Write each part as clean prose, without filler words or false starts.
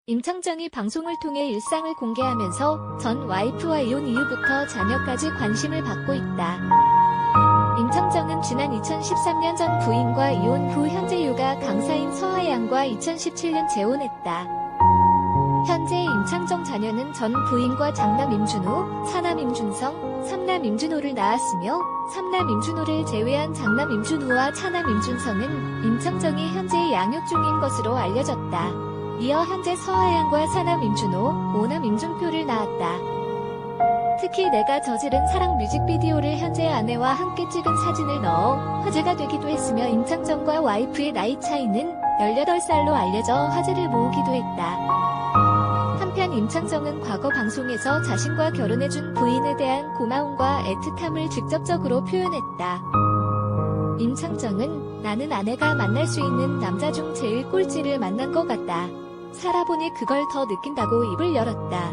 임창정이 방송을 통해 일상을 공개하면서 전 와이프와 이혼 이후부터 자녀까지 관심을 받고 있다. 임창정은 지난 2013년 전 부인과 이혼 후 현재 육아 강사인 서하양과 2017년 재혼했다. 현재 임창정 자녀는 전 부인과 장남 임준호, 차남 임준성, 삼남 임준호를 낳았으며 삼남 임준호를 제외한 장남 임준호와 차남 임준성은 임창정이 현재 양육 중인 것으로 알려졌다. 이어 현재 서하양과 사남 임준호, 오남 임준표를 낳았다. 특히 내가 저지른 사랑 뮤직비디오를 현재 아내와 함께 찍은 사진을 넣어 화제가 되기도 했으며 임창정과 와이프의 나이 차이는 18살로 알려져 화제를 모으기도 했다. 한편 임창정은 과거 방송에서 자신과 결혼해준 부인에 대한 고마움과 애틋함을 직접적으로 표현했다. 임창정은 나는 아내가 만날 수 있는 남자 중 제일 꼴찌를 만난 것 같다. 살아보니 그걸 더 느낀다고 입을 열었다.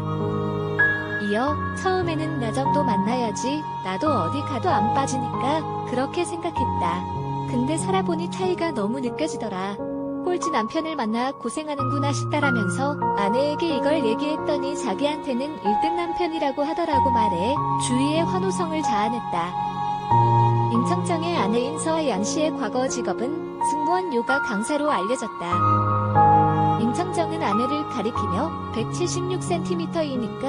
이어 처음에는 나 정도 만나야지 나도 어디 가도 안 빠지니까 그렇게 생각했다. 근데 살아보니 차이가 너무 느껴지더라. 꼴찌 남편을 만나 고생하는구나 싶다라면서 아내에게 이걸 얘기했더니 자기한테는 1등 남편이라고 하더라고 말해 주위에 환호성을 자아냈다. 임창정의 아내인 서하양 씨의 과거 직업은 승무원 요가 강사로 알려졌다. 임창정은 아내를 가리키며 176cm이니까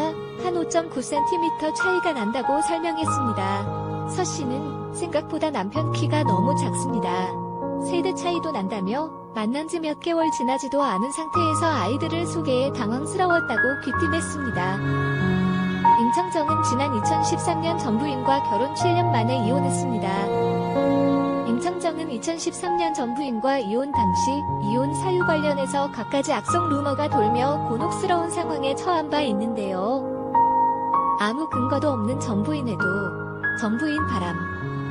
한 5.9cm 차이가 난다고 설명했습니다. 서 씨는 생각보다 남편 키가 너무 작습니다. 세대 차이도 난다며 만난 지 몇 개월 지나지도 않은 상태에서 아이들을 소개해 당황스러웠다고 귀띔했습니다. 임창정은 지난 2013년 전 부인과 결혼 7년 만에 이혼했습니다. 임창정은 2013년 전 부인과 이혼 당시 이혼 사유 관련해서 갖가지 악성 루머가 돌며 곤혹스러운 상황에 처한 바 있는데요. 아무 근거도 없는 전 부인에도 전 부인 바람.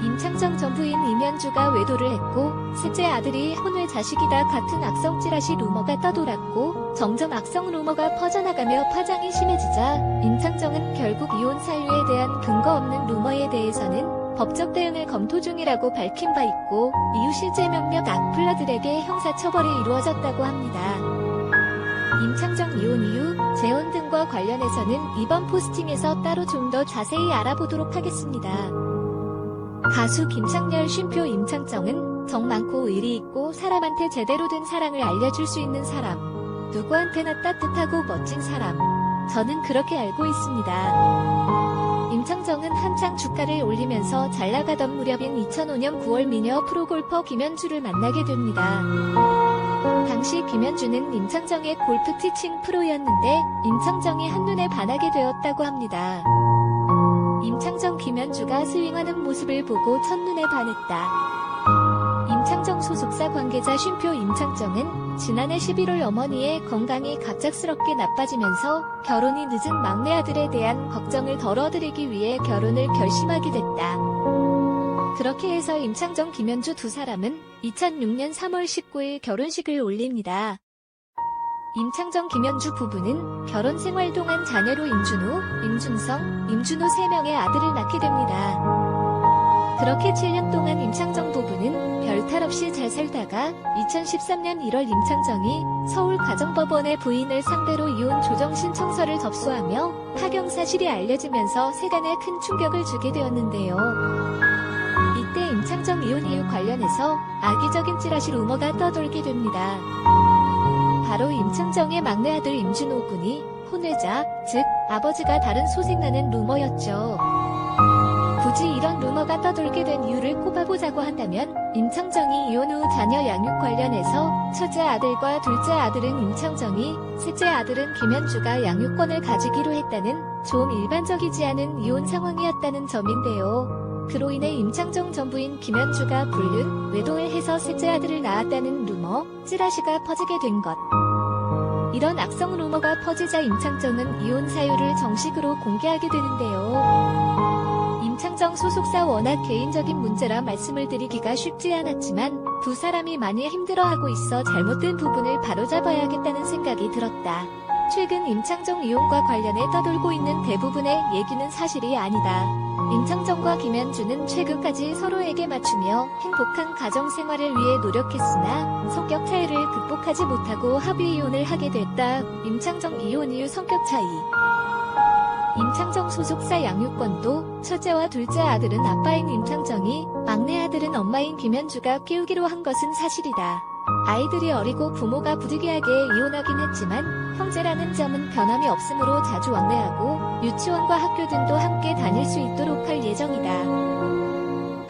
임창정 전 부인 임현주가 외도를 했고 셋째 아들이 혼외 자식이다 같은 악성 찌라시 루머가 떠돌았고 점점 악성 루머가 퍼져나가며 파장이 심해지자 임창정은 결국 이혼 사유에 대한 근거 없는 루머에 대해서는 법적 대응을 검토 중이라고 밝힌 바 있고 이후 실제 몇몇 악플러들에게 형사처벌이 이루어졌다고 합니다. 임창정 이혼 이후 재혼 등과 관련해서는 이번 포스팅에서 따로 좀 더 자세히 알아보도록 하겠습니다. 가수 김창렬 쉼표 임창정은 정 많고 의리 있고 사람한테 제대로 된 사랑을 알려줄 수 있는 사람. 누구한테나 따뜻하고 멋진 사람. 저는 그렇게 알고 있습니다. 임창정은 한창 주가를 올리면서 잘나가던 무렵인 2005년 9월 미녀 프로골퍼 김현주를 만나게 됩니다. 당시 김현주는 임창정의 골프 티칭 프로였는데 임창정이 한눈에 반하게 되었다고 합니다. 임창정 김현주가 스윙하는 모습을 보고 첫눈에 반했다. 임창정 소속사 관계자 쉼표 임창정은 지난해 11월 어머니의 건강이 갑작스럽게 나빠지면서 결혼이 늦은 막내 아들에 대한 걱정을 덜어드리기 위해 결혼을 결심하게 됐다. 그렇게 해서 임창정 김현주 두 사람은 2006년 3월 19일 결혼식을 올립니다. 임창정 김현주 부부는 결혼 생활 동안 자녀로 임준호, 임준성, 임준호 3명의 아들을 낳게 됩니다. 그렇게 7년 동안 임창정 부부는 별탈 없이 잘 살다가 2013년 1월 임창정이 서울가정법원에 부인을 상대로 이혼 조정 신청서를 접수하며 파경 사실이 알려지면서 세간에 큰 충격을 주게 되었는데요. 이때 임창정 이혼 이유 관련해서 악의적인 찌라시 루머가 떠돌게 됩니다. 바로 임창정의 막내 아들 임준호 군이 혼외자, 즉 아버지가 다른 소생나는 루머였죠. 굳이 이런 루머가 떠돌게 된 이유를 꼽아보자고 한다면 임창정이 이혼 후 자녀 양육 관련해서 첫째 아들과 둘째 아들은 임창정이, 셋째 아들은 김현주가 양육권을 가지기로 했다는 좀 일반적이지 않은 이혼 상황이었다는 점인데요. 그로 인해 임창정 전 부인 김현주가 불륜, 외도를 해서 셋째 아들을 낳았다는 루머, 찌라시가 퍼지게 된 것. 이런 악성 루머가 퍼지자 임창정은 이혼 사유를 정식으로 공개하게 되는데요. 임창정 소속사 워낙 개인적인 문제라 말씀을 드리기가 쉽지 않았지만 두 사람이 많이 힘들어하고 있어 잘못된 부분을 바로잡아야겠다는 생각이 들었다. 최근 임창정 이혼과 관련해 떠돌고 있는 대부분의 얘기는 사실이 아니다. 임창정과 김현주는 최근까지 서로에게 맞추며 행복한 가정 생활을 위해 노력했으나 성격 차이를 극복하지 못하고 합의 이혼을 하게 됐다. 임창정 이혼 이후 성격 차이. 임창정 소속사 양육권도 첫째와 둘째 아들은 아빠인 임창정이, 막내 아들은 엄마인 김현주가 키우기로 한 것은 사실이다. 아이들이 어리고 부모가 부득이하게 이혼하긴 했지만 형제라는 점은 변함이 없으므로 자주 왕래하고 유치원과 학교 등도 함께 다닐 수 있도록 할 예정이다.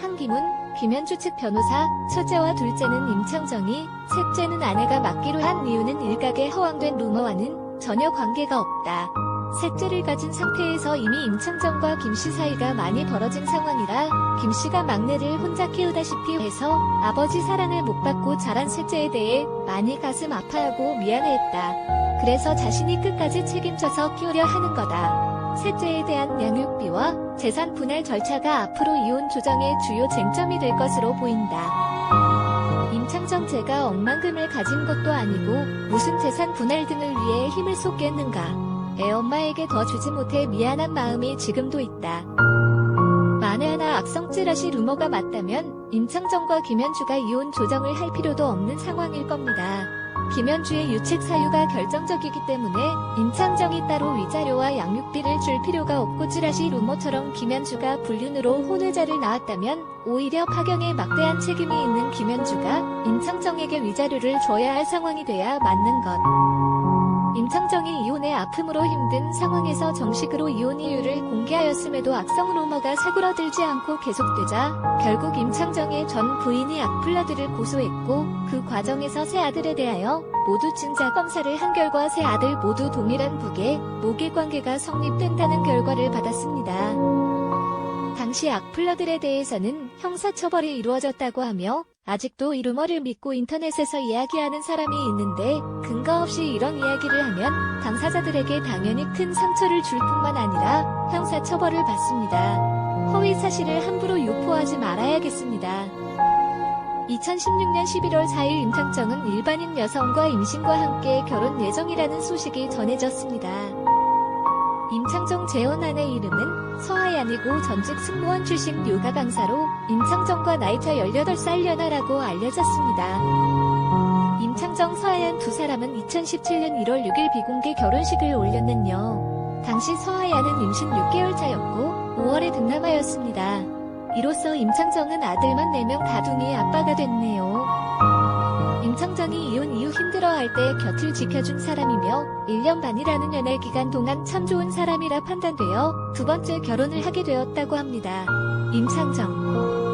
한기문, 김현주 측 변호사, 첫째와 둘째는 임창정이, 셋째는 아내가 맡기로 한 이유는 일각의 허황된 루머와는 전혀 관계가 없다. 셋째를 가진 상태에서 이미 임창정과 김씨 사이가 많이 벌어진 상황이라 김씨가 막내를 혼자 키우다시피 해서 아버지 사랑을 못 받고 자란 셋째에 대해 많이 가슴 아파하고 미안해했다. 그래서 자신이 끝까지 책임져서 키우려 하는 거다. 셋째에 대한 양육비와 재산 분할 절차가 앞으로 이혼 조정의 주요 쟁점이 될 것으로 보인다. 임창정 제가 억만금을 가진 것도 아니고 무슨 재산 분할 등을 위해 힘을 쏟겠는가. 애 엄마에게 더 주지 못해 미안한 마음이 지금도 있다. 만에 하나 악성 찌라시 루머가 맞다면 임창정과 김현주가 이혼 조정을 할 필요도 없는 상황일 겁니다. 김현주의 유책 사유가 결정적이기 때문에 임창정이 따로 위자료와 양육비를 줄 필요가 없고 찌라시 루머처럼 김현주가 불륜으로 혼외자를 낳았다면 오히려 파경에 막대한 책임이 있는 김현주가 임창정에게 위자료를 줘야 할 상황이 돼야 맞는 것. 임창정이 이혼의 아픔으로 힘든 상황에서 정식으로 이혼 이유를 공개하였음에도 악성 루머가 사그러들지 않고 계속되자 결국 임창정의 전 부인이 악플러들을 고소했고 그 과정에서 세 아들에 대하여 모두 증자 검사를 한 결과 세 아들 모두 동일한 부계, 모계 관계가 성립된다는 결과를 받았습니다. 당시 악플러들에 대해서는 형사처벌이 이루어졌다고 하며 아직도 이 루머를 믿고 인터넷에서 이야기하는 사람이 있는데 근거 없이 이런 이야기를 하면 당사자들에게 당연히 큰 상처를 줄 뿐만 아니라 형사처벌을 받습니다. 허위 사실을 함부로 유포하지 말아야겠습니다. 2016년 11월 4일 임창정은 일반인 여성과 임신과 함께 결혼 예정이라는 소식이 전해졌습니다. 임창정 재혼 아내 이름은 서하얀이고 전직 승무원 출신 요가 강사로 임창정과 나이차 18살 연하라고 알려졌습니다. 임창정, 서하얀 두 사람은 2017년 1월 6일 비공개 결혼식을 올렸는요. 당시 서하얀은 임신 6개월 차였고 5월에 등남하였습니다. 이로써 임창정은 아들만 4명 다둥이 아빠가 됐네요. 임창정이 이혼 이후 힘들어할 때 곁을 지켜준 사람이며 1년 반이라는 연애 기간 동안 참 좋은 사람이라 판단되어 두 번째 결혼을 하게 되었다고 합니다. 임창정